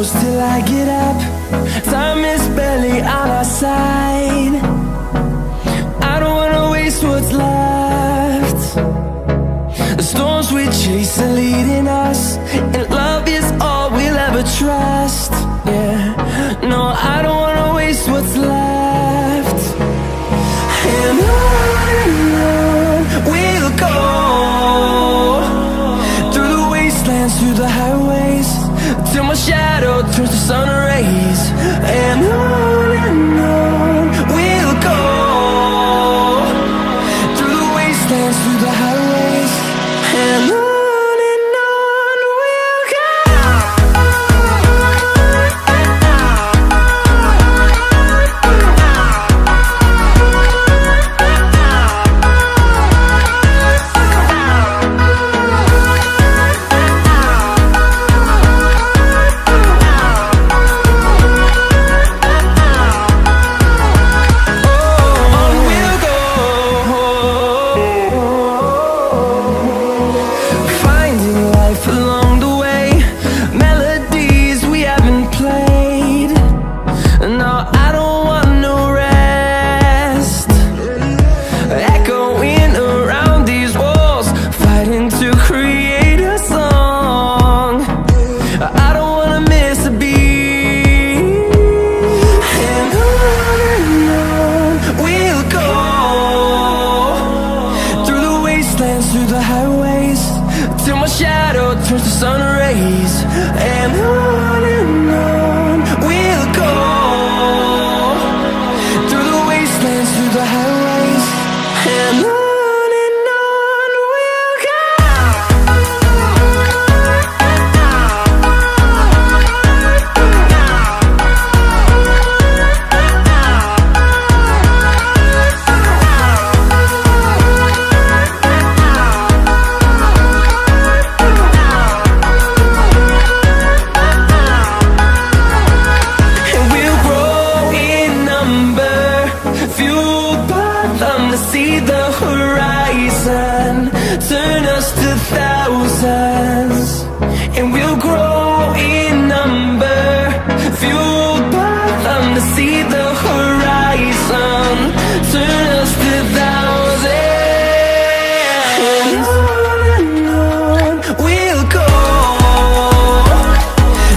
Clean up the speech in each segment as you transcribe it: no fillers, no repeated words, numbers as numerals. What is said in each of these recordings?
close till I get up. Time is barely on our side. I don't wanna waste what's left. The storms we chase are leading us, and love is all we'll ever trust. Yeah, no, I don't wanna waste what's left. And on we'll go, through the wastelands, through the highways, till my shadow turns to sun rays. And on we'll go, through the wastelands, through the highways, and on we'll go. Through the highways, till my shadow turns to sun rays. And on we'll go, through the wastelands, through the highways, and on we'll go. See the horizon, turn us to thousands, and we'll grow in number, fueled by them. To see the horizon, turn us to thousands, and on we'll go,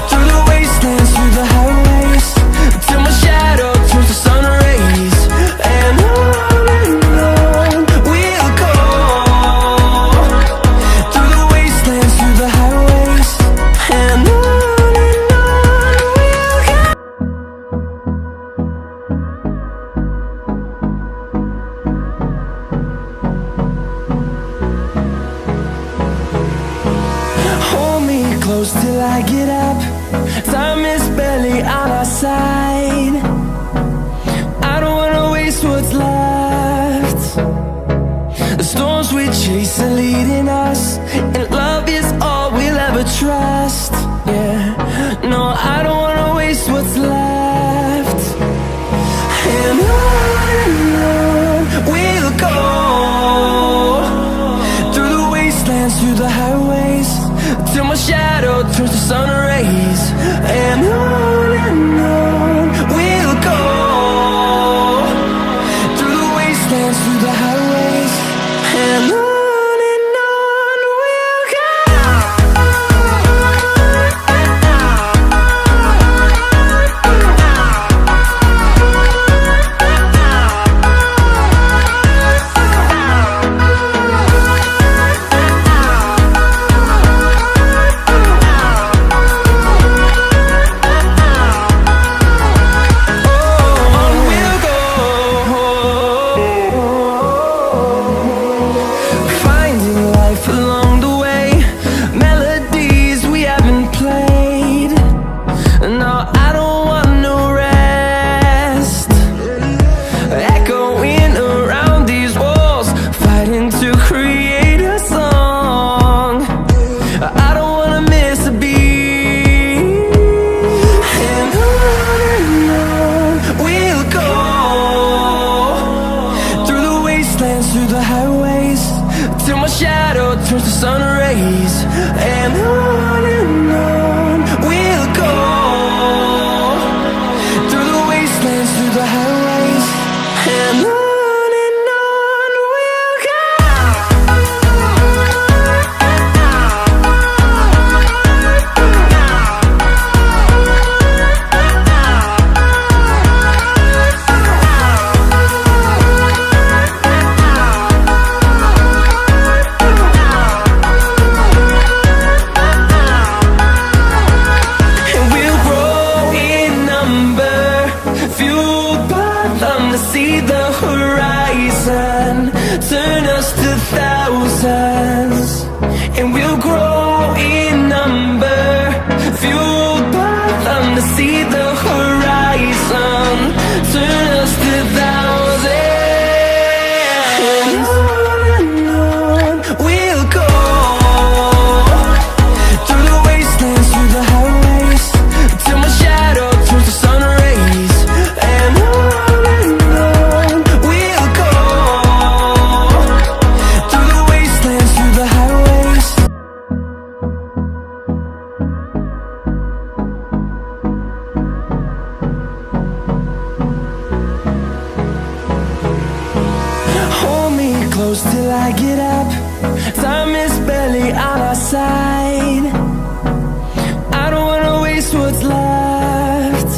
through the wastelands, through the highways, till my shadow turns to sun rays. And close till I get up. Time is barely on our side. I don't wanna waste what's left. The storms we chase are leading us, and love is all we'll ever trust. Yeah, no, I don't wanna waste what's left. And on we'll go, through the wastelands, through the highways, till my shadow turns to sun rays. And on we'll go, through the wastelands, through the highways, and on. We'll go. wastelands, through the highways, and on we'll go. See the horizon, turn us to thousands, and we'll grow in number, fueled by them to see the horizon, turn us to thousands, and on we'll go, through the wastelands, through the highways, till my shadow turns to sun rays, and on close till I get up. Time is barely on our side. I don't wanna waste what's left.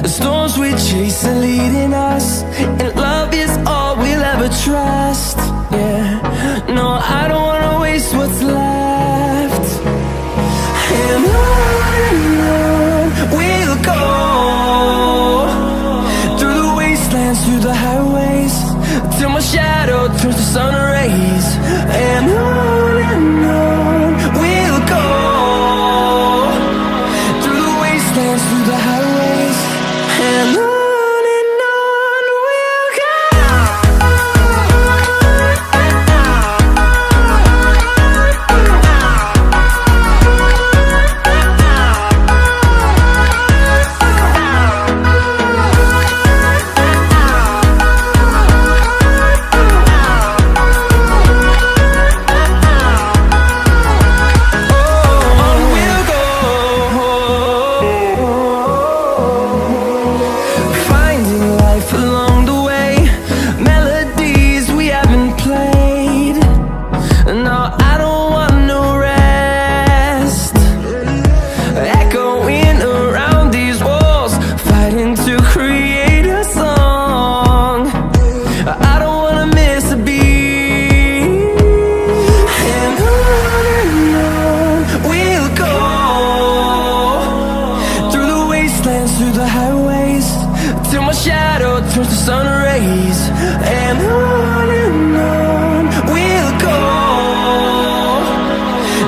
The storms we chase are leading us, and love is all we'll ever trust. Yeah, no, I don't wanna waste what's left. And on we'll go, through the wastelands, through the highways, till my shadow turns to sun rays, and on we'll go, through the wastelands, through the highways, and on we'll go. Through the highways, till my shadow turns to sun rays, and on we'll go,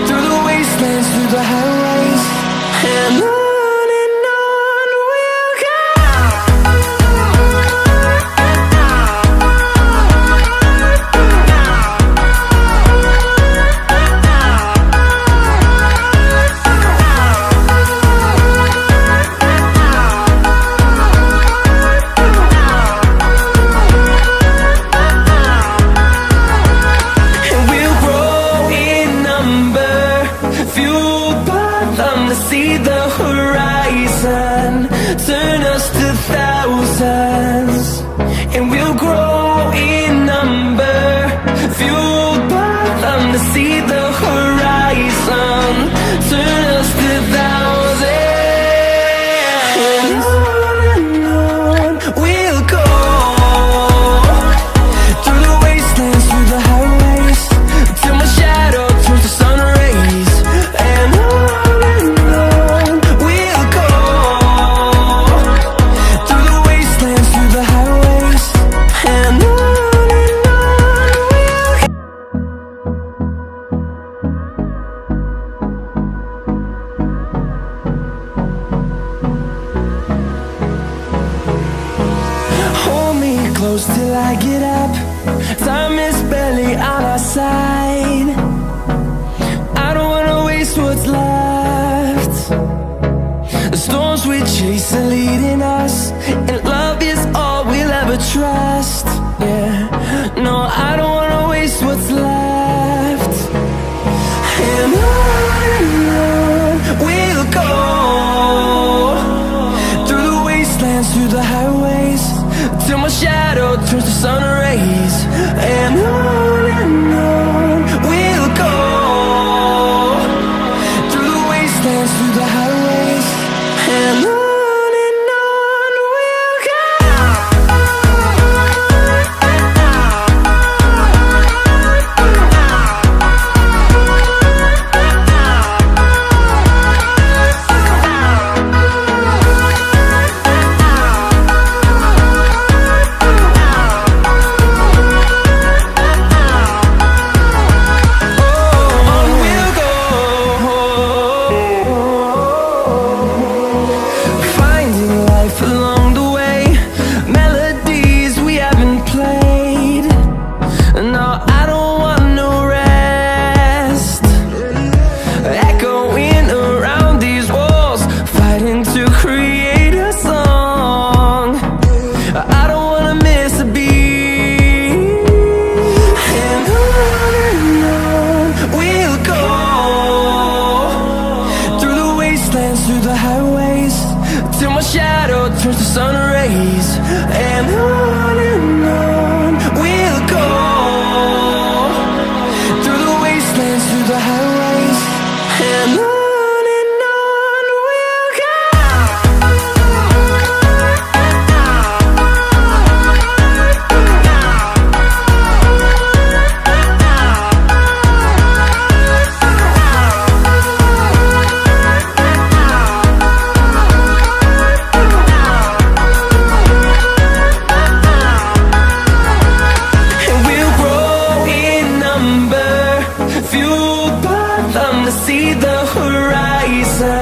through the wastelands, through the highways, and on we'll go. See the horizon, turn us to thousands, and we'll grow in number, fueled by them to see the horizon, turn us to thousands, and on we'll go, through the wastelands, through the highways, till my shadow turns to sun rays, and on close till I get up. Time is barely on our side. I don't wanna waste what's left. The storms we chase are leading us, and love is all we'll ever trust. Yeah, no, I don't wanna waste what's left. And on we'll go, through the wastelands, through the highways, till my shadow turns to sun rays. And on we'll go, through the wastelands, through the highways, and on. Through the highways, till my shadow turns to sun rays. And on we'll go, through the wastelands, through the highways, and on. Fueled by them to see the horizon.